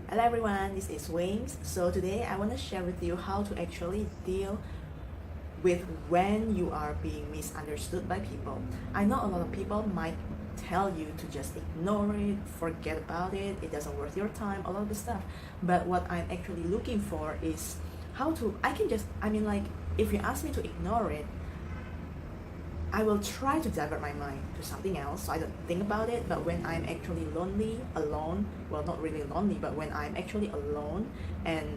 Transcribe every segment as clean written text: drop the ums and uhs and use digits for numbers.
Hello everyone, this is Wings. So today I want to share with you how to actually deal with when you are being misunderstood by people. I know a lot of people might tell you to just ignore it, forget about it, it doesn't worth your time, a lot of the stuff. But what I'm actually looking for is how to, if you ask me to ignore it, I will try to divert my mind to something else so I don't think about it. But when I'm actually lonely, alone, well, not really lonely, but when I'm actually alone and,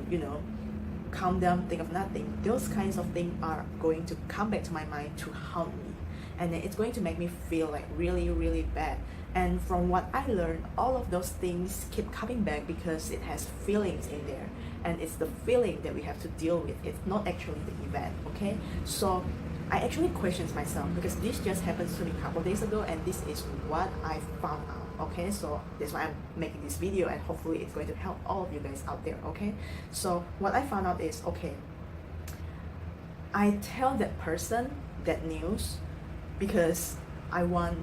calm down, think of nothing, those kinds of things are going to come back to my mind to haunt me. And then it's going to make me feel like really, really bad. And from what I learned, all of those things keep coming back because it has feelings in there. And it's the feeling that we have to deal with. It's not actually the event, okay? So I actually questioned myself because this just happened to me a couple days ago and this is what I found out, okay? So that's why I'm making this video and hopefully it's going to help all of you guys out there, okay? So what I found out is, okay, I tell that person that news because I want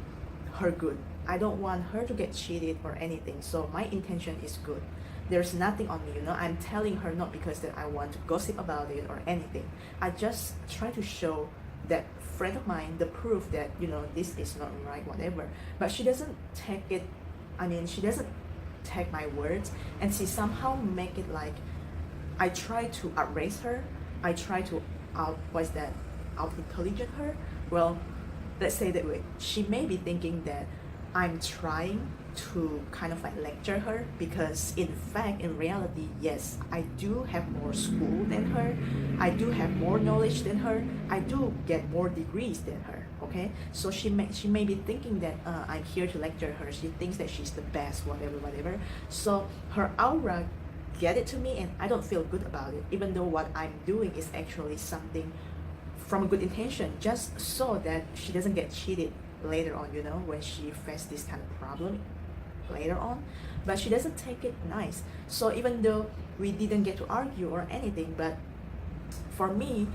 her good. I don't want her to get cheated or anything. So my intention is good. There's nothing on me, I'm telling her not because that I want to gossip about it or anything. I just try to show that friend of mine the proof that this is not right, whatever. But she doesn't take it, she doesn't take my words, and she somehow make it like I try to outrace her, I try to out intelligent her. Well, let's say that way. She may be thinking that I'm trying to kind of like lecture her because in fact, in reality, yes, I do have more school than her, I do have more knowledge than her, I do get more degrees than her, okay? So she may be thinking that I'm here to lecture her. She thinks that she's the best, whatever. So her aura get it to me and I don't feel good about it, even though what I'm doing is actually something from a good intention, just so that she doesn't get cheated later on, when she faces this kind of problem later on. But she doesn't take it nice. So even though we didn't get to argue or anything, but for me,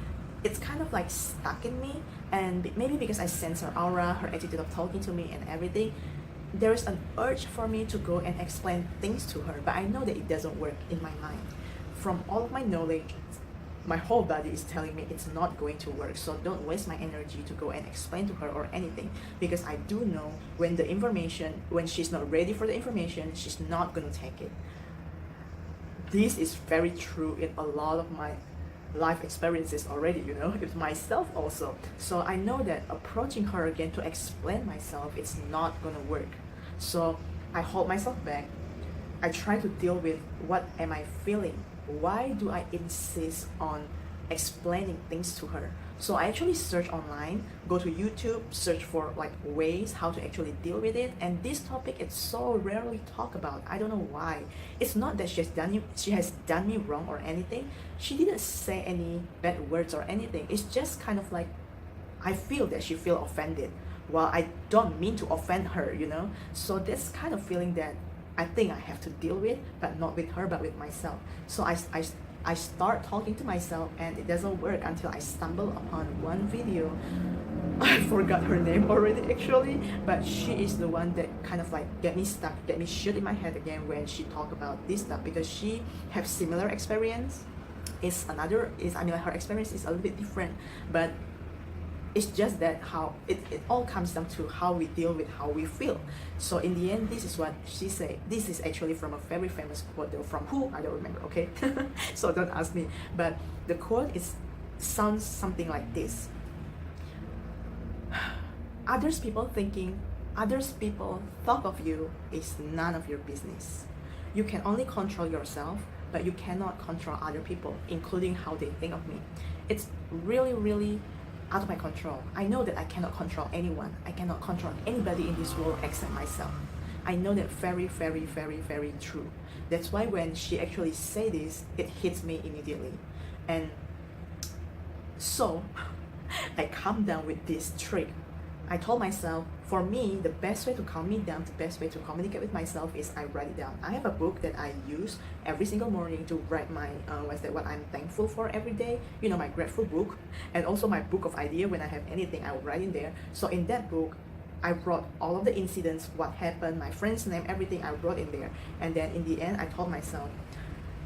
it's kind of like stuck in me. And maybe because I sense her aura, her attitude of talking to me and everything, there is an urge for me to go and explain things to her. But I know that it doesn't work in my mind. From all of my knowledge, my whole body is telling me it's not going to work. So don't waste my energy to go and explain to her or anything, because I do know when she's not ready for the information, she's not going to take it. This is very true in a lot of my life experiences already, with myself also. So I know that approaching her again to explain myself, it's not going to work. So I hold myself back. I try to deal with what am I feeling. Why do I insist on explaining things to her? So I actually search online, go to YouTube, search for like ways how to actually deal with it. And this topic is so rarely talked about. I don't know why. It's not that she has done me wrong or anything. She didn't say any bad words or anything. It's just kind of like I feel that she feel offended. While I don't mean to offend her, So this kind of feeling that I think I have to deal with, but not with her, but with myself. So I start talking to myself and it doesn't work until I stumble upon one video. I forgot her name already actually, but she is the one that kind of like get me stuck, get me shit in my head again when she talk about this stuff, because she have similar experience. Her experience is a little bit different, but it's just that how it all comes down to how we deal with how we feel. So in the end, this is what she said. This is actually from a very famous quote though, from who I don't remember, okay? So don't ask me. But the quote sounds something like this. Others people thought of you is none of your business. You can only control yourself, but you cannot control other people, including how they think of me. It's really, really out of my control. I know that I cannot control anyone. I cannot control anybody in this world except myself. I know that very, very, very, very true. That's why when she actually say this, it hits me immediately. And so I calm down with this trick. I told myself, for me, the best way to calm me down, the best way to communicate with myself is I write it down. I have a book that I use every single morning to write my, what I'm thankful for every day. My grateful book, and also my book of idea. When I have anything, I will write in there. So in that book, I wrote all of the incidents, what happened, my friend's name, everything I wrote in there. And then in the end, I told myself,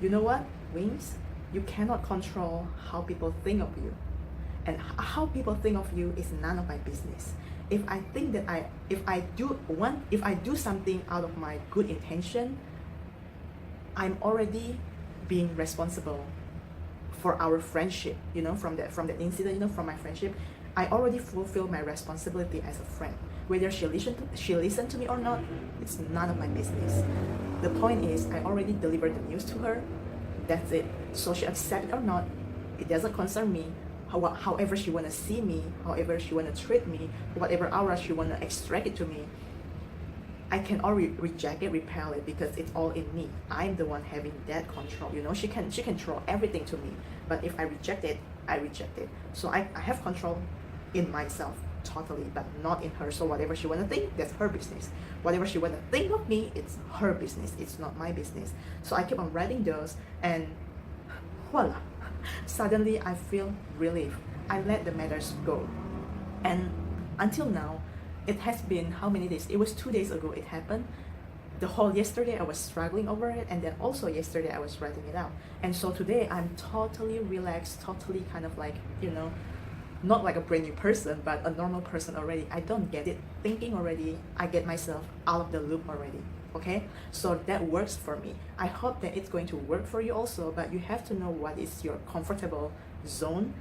you know what, Wings, you cannot control how people think of you. And how people think of you is none of my business. If I think that if I do something out of my good intention, I'm already being responsible for our friendship, you know, from that incident, you know, from my friendship. I already fulfill my responsibility as a friend. Whether she listened to me or not, it's none of my business. The point is, I already delivered the news to her. That's it. So she accept it or not, it doesn't concern me. However she wanna see me, however she wanna treat me, whatever aura she wanna extract it to me, I can already reject it, repel it, because it's all in me. I'm the one having that control. You know, she can throw everything to me, but if I reject it, I reject it. So I have control in myself totally, but not in her. So whatever she wanna think, that's her business. Whatever she wanna think of me, it's her business. It's not my business. So I keep on writing those, and voila, suddenly I feel relief. I let the matters go, and until now, it has been how many days? It was 2 days ago it happened. The whole yesterday I was struggling over it, and then also yesterday I was writing it out. And so today I'm totally relaxed, totally kind of like, you know, not like a brand new person, but a normal person already. I don't get it thinking already. I get myself out of the loop already. Okay, so that works for me. I hope that it's going to work for you also, but you have to know what is your comfortable zone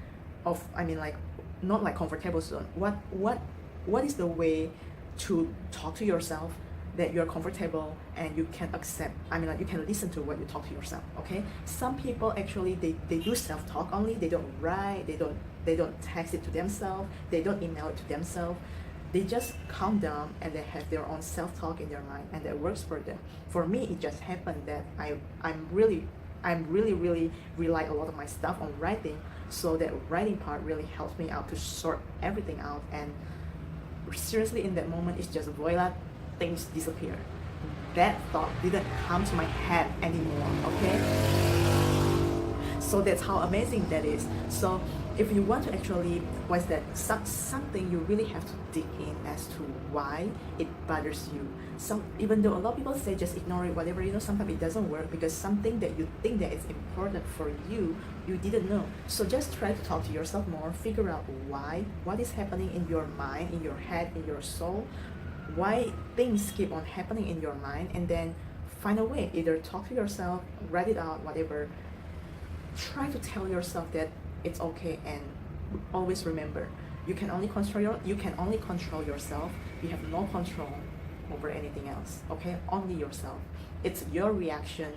of, I mean, like, not like comfortable zone. What is the way to talk to yourself that you're comfortable and you can accept, I mean, like, you can listen to what you talk to yourself. Okay, some people actually they do self-talk only. They don't write, they don't text it to themselves, they don't email it to themselves. They just calm down and they have their own self-talk in their mind, and that works for them. For me, it just happened that I'm really rely a lot of my stuff on writing, so that writing part really helps me out to sort everything out. And seriously, in that moment, it's just voila, things disappear. That thought didn't come to my head anymore. Okay, so that's how amazing that is. So if you want to actually, what's that, something you really have to dig in as to why it bothers you. Even though a lot of people say just ignore it, whatever, you know, sometimes it doesn't work, because something that you think that is important for you, you didn't know. So just try to talk to yourself more, figure out why, what is happening in your mind, in your head, in your soul, why things keep on happening in your mind, and then find a way. Either talk to yourself, write it out, whatever. Try to tell yourself that it's okay, and always remember, you can only control yourself. You have no control over anything else. Okay, only yourself. It's your reaction,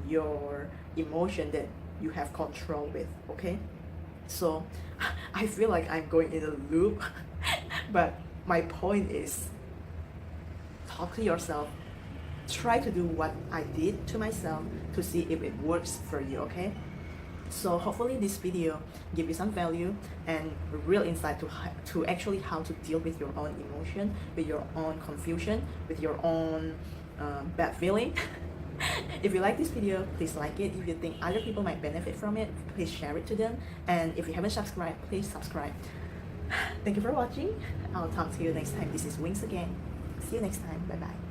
your emotion that you have control with. Okay, so I feel like I'm going in a loop, but my point is, talk to yourself. Try to do what I did to myself to see if it works for you. Okay, so hopefully this video give you some value and real insight to actually how to deal with your own emotion, with your own confusion, with your own bad feeling. If you like this video, please like it. If you think other people might benefit from it, please share it to them. And if you haven't subscribed, please subscribe. Thank you for watching. I'll talk to you next time. This is Wings again. See you next time. Bye bye.